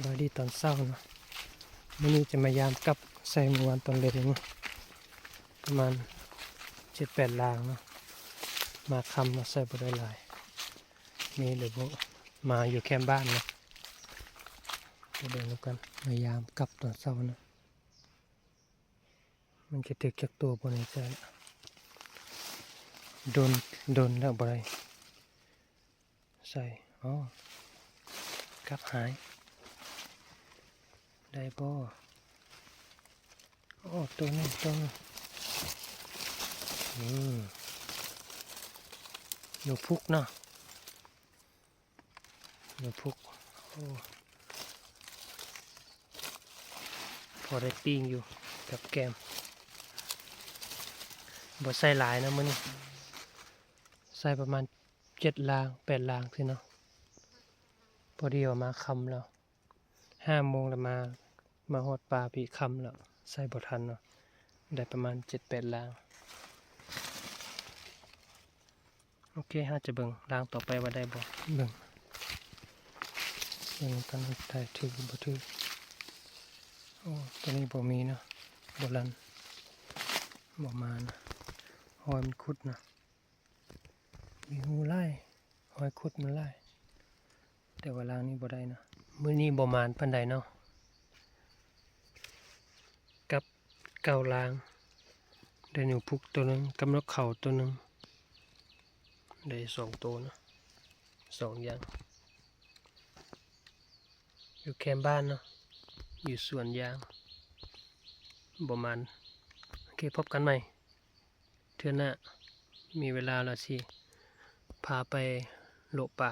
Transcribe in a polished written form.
บายดีตอนเช้าเนาะวันนี้จะมายามกับใส่เมื่อวานตอนเล็กเนาะประมาณ7-8 ลางเนาะมาคำมาใส่บ่ได้หลายนี่เดี๋ยวพวกมาอยู่แคมป์บ้านเนาะเดินกันมายามกับตอนเช้าเนาะมันจะถึกจากตัวบนใจโดนแล้วบ่ได้ใส่อ๋อกับหายได้บ่โอ้ตัวนี้หนูพุกเนาะหนูพุกโอ้พอได้ปิ้งอยู่กับแกมบ่ใส่หลายนะมื้อนี้ใส่ประมาณ7 ลาง8 ลางสิเนาะพอดีออกมาค่ำแล้ว5 โมงแล้วมาฮอดป่าพี่ค่ำแล้วใส่บ่ทันเนาะได้ประมาณ7-8 ลางโอเคฮะจะเบิ่งลางต่อไปว่าได้บ่เบิ่งกันได้ถือบ่ถือโอ้ตัวนี้บ่มีเนาะบ่ลันบ่มานะหอยมันขุดนะมีหูไล่หอยขุดมันไล่แต่ว่าลางนี้บ่ได้นะมื้อนี้บ่มานปานใดเนาะกับเก่าลางได้หนูพุกตัวนึงกำนกเข่าตัวนึงได้2 ตัวนะ2 อย่างอยู่แคมป์บ้านเนาะอยู่สวนยางประมาณโอเคพบกันใหม่เทื่อหน้ามีเวลาแล้วสิพาไปโลป่า